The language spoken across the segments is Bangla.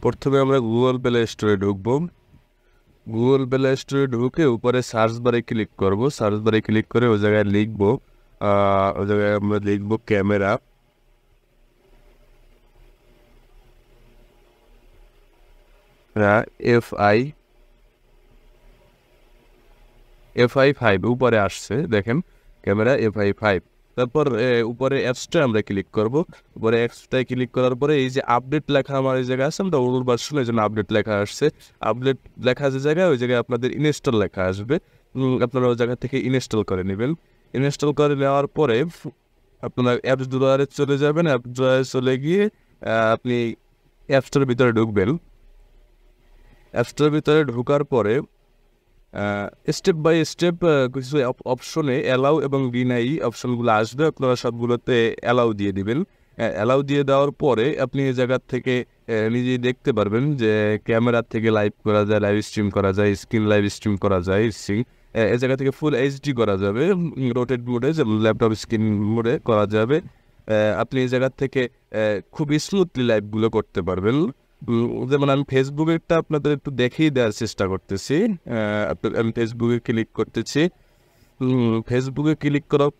প্রথমে আমরা গুগল প্লে স্টোরে ঢুকবো। গুগল প্লে স্টোরে ঢুকে উপরে সার্চ বারে ক্লিক করব। সার্চ বারে ক্লিক করে ওই জায়গায় লিখবো, ওই জায়গায় আমরা লিখবো ক্যামেরা। FI5 উপরে আসছে, দেখেন ক্যামেরা FI5। তারপর উপরে অ্যাপসটা আমরা ক্লিক করব। উপরে অ্যাপসটায় ক্লিক করার পরে এই যে আপডেট লেখা আমার এই জায়গায় আছে, আমরা ওল্ড ভার্সন, এই জন্য আপডেট লেখা আসছে। আপডেট লেখা যে জায়গায়, ওই জায়গায় আপনাদের ইনস্টল লেখা আসবে। আপনারা ওই জায়গা থেকে ইনস্টল করে নেবেন। ইনস্টল করে নেওয়ার পরে আপনারা অ্যাপস ড্রয়ারে চলে যাবেন। অ্যাপ ড্রয়ারে চলে গিয়ে আপনি অ্যাপসটার ভিতরে ঢুকবেন। অ্যাপসটার ভিতরে ঢোকার পরে স্টেপ বাই স্টেপ কিছু অপশনে অ্যালাউ এবং ডিনাই অপশনগুলো আসবে, আপনারা সবগুলোতে অ্যালাউ দিয়ে দিবেন। অ্যালাউ দিয়ে দেওয়ার পরে আপনি এই জায়গার থেকে নিজেই দেখতে পারবেন যে ক্যামেরা থেকে লাইভ করা যায়, লাইভ স্ট্রিম করা যায়, স্ক্রিন লাইভ স্ট্রিম করা যায়, এই জায়গা থেকে ফুল এইচডি করা যাবে, রোটেট মোডে, যেমন ল্যাপটপ স্ক্রিন মোডে করা যাবে। আপনি এই জায়গার থেকে খুব স্মুথলি লাইভগুলো করতে পারবেন। যেমন আমি ফেসবুকেরটা আপনাদের একটু দেখিয়ে দেওয়ার চেষ্টা করতেছি। আমি ফেসবুকে ক্লিক করতেছি। ফেসবুকে ক্লিক করার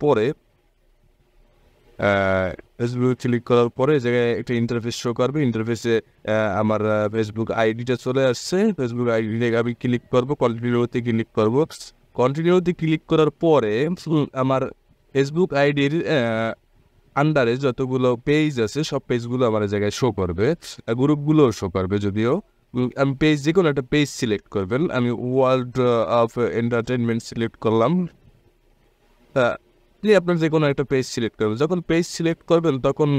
পরে এই জায়গায় একটা ইন্টারফেস শো করবে। ইন্টারফেসে আমার ফেসবুক আইডিটা চলে আসছে। ফেসবুক আইডিটা আমি ক্লিক করব, কন্টিনিউতে ক্লিক করব। কন্টিনিউতে ক্লিক করার পরে আমার ফেসবুক আইডির আন্ডারে যতগুলো পেজ আছে সব পেজগুলো আমার জায়গায় শো করবে, গ্রুপগুলোও শো করবে। যদিও আমি পেজ, যে কোনো একটা পেজ সিলেক্ট করবেন। আমি ওয়ার্ল্ড অফ এন্টারটেনমেন্ট সিলেক্ট করলাম। আপনার যে কোনো একটা পেজ সিলেক্ট করবেন। যখন পেজ সিলেক্ট করবেন তখন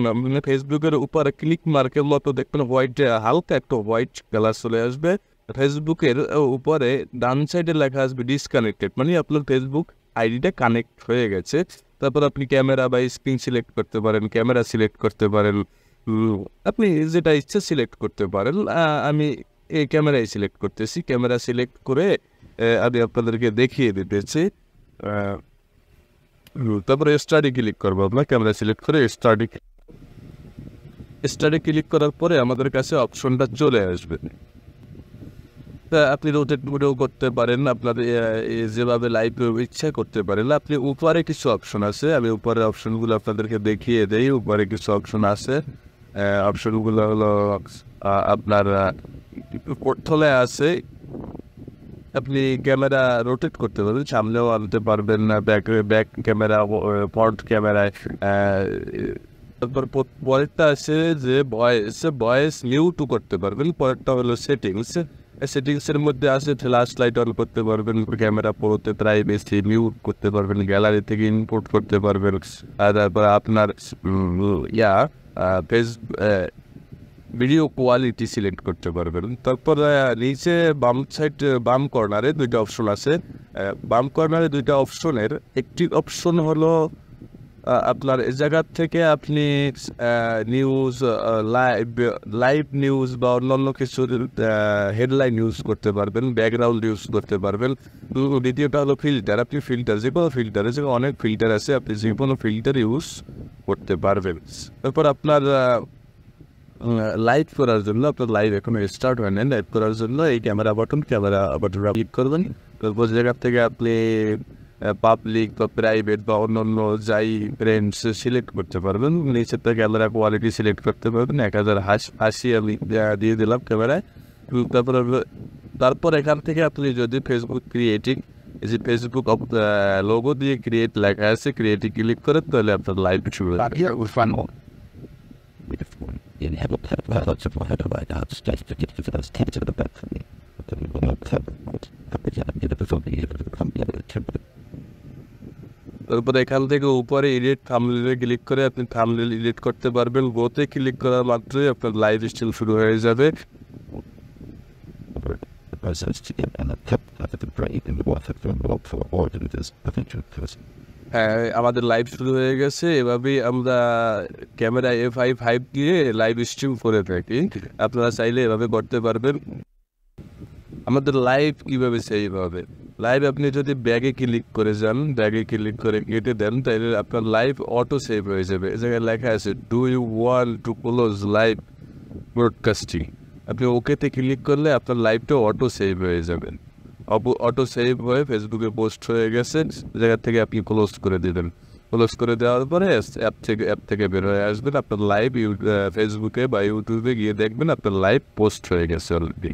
ফেসবুকের উপরে ক্লিক মার্কের মতো দেখবেন হোয়াইট, হালকা একটা হোয়াইট কালার চলে আসবে। ফেসবুকের উপরে ডান সাইডে লেখা আসবে ডিসকানেক্টেড, মানে আপনার ফেসবুক আইডিটা কানেক্ট হয়ে গেছে। তারপর আপনি ক্যামেরা বা স্ক্রিন সিলেক্ট করতে পারেন, ক্যামেরা সিলেক্ট করতে পারেন, আপনি যেটা ইচ্ছা সিলেক্ট করতে পারেন। আমি এই ক্যামেরাই সিলেক্ট করতেছি। ক্যামেরা সিলেক্ট করে আমি আপনাদেরকে দেখিয়ে দিতেছি। তারপরে স্টাডি ক্লিক করবো। আপনার ক্যামেরা সিলেক্ট করে স্টাডি ক্লিক করার পরে আমাদের কাছে অপশনটা চলে আসবে। তা আপনি রোটেট মোডেও করতে পারেন, আপনার যেভাবে লাইভ ইচ্ছা করতে পারেন। আপনি উপরে কিছু অপশন আছে, আমি উপরের অপশনগুলো আপনাদেরকে দেখিয়ে দেই। উপরে কিছু অপশন আছে, অপশনগুলো হলো আপনার প্রথমে আছে আপনি ক্যামেরা রোটেট করতে পারবেন, সামনেও আনতে পারবেন, ব্যাক ক্যামেরা, ফ্রন্ট ক্যামেরায়। তারপর পরেরটা আছে যে ভয়েস মিউট করতে পারবেন। পরেরটা হলো সেটিংসের মধ্যে আছে ফ্ল্যাশ লাইট অন করতে পারবেন, ক্যামেরা পুরোতে প্রাইভেসি মিউট করতে পারবেন, গ্যালারি থেকে ইনপুট করতে পারবেন। আর তারপর আপনার ভিডিও কোয়ালিটি সিলেক্ট করতে পারবেন। তারপর নিচে বাম কর্নারে দুইটা অপশন আছে। বাম কর্নারে দুইটা অপশনের একটি অপশন হলো আপনার এই জায়গার থেকে আপনি নিউজ, লাইভ নিউজ বা অন্যান্য কিছু হেডলাইন ইউজ করতে পারবেন, ব্যাকগ্রাউন্ড ইউজ করতে পারবেন। দ্বিতীয়টা হলো ফিল্টার। আপনি ফিল্টার, যে কোনো ফিল্টারে, যে অনেক ফিল্টার আছে, আপনি যে কোনো ফিল্টার ইউজ করতে পারবেন। তারপর আপনার লাইভ করার জন্য, আপনার লাইভ এখনো স্টার্ট হয় না, লাইভ করার জন্য এই ক্যামেরা বাটন ক্লিক করবেন। তারপর জায়গা থেকে আপনি পাবলিক বা প্রাইভেট বা অন্যান্য যাই ফ্রেন্ডস সিলেক্ট করতে পারবেন। নিচের থেকে ক্যামেরা কোয়ালিটি সিলেক্ট করতে পারবেন। 1080 আমি দিয়ে দিলাম ক্যামেরায়। তারপর এখান থেকে আপনি যদি ফেসবুক ক্রিয়েটিং, এই যে ফেসবুক লোগো দিয়ে ক্রিয়েট লেখা আছে, ক্রিয়েটিভ ক্লিক করেন, তাহলে আপনার লাইভ শুরু হবে। তারপরে এখান থেকে উপরে এডিট থাম্বনেইলে ক্লিক করে আপনি থাম্বনেইল এডিট করতে পারবেন। গোতে ক্লিক করার মাত্রই আপনার লাইভ স্ট্রিম শুরু হয়ে যাবে। হ্যাঁ, আমাদের লাইভ শুরু হয়ে গেছে। এভাবেই আমরা ক্যামেরা FI5 দিয়ে লাইভ স্ট্রিম করে থাকি। আপনারা চাইলে এভাবে করতে পারবেন। আমাদের লাইভ কীভাবে সেভ হবে? লাইভ আপনি যদি ব্যাগে ক্লিক করে যান, ব্যাগে ক্লিক করে কেটে দেন, তাহলে আপনার লাইভ অটো সেভ হয়ে যাবে। এ জায়গায় লেখা আছে, do you want to close live broadcasting. আপনি ওকেতে ক্লিক করলে আপনার লাইভটা অটো সেভ হয়ে যাবে। অটো সেভ হয়ে ফেসবুকে পোস্ট হয়ে গেছে, জায়গা থেকে আপনি ক্লোজ করে দেবেন। ক্লোজ করে দেওয়ার পরে অ্যাপ থেকে বের হয়ে আসবেন, আপনার লাইভ ফেসবুকে বা ইউটিউবে গিয়ে দেখবেন আপনার লাইভ পোস্ট হয়ে গেছে অলরেডি।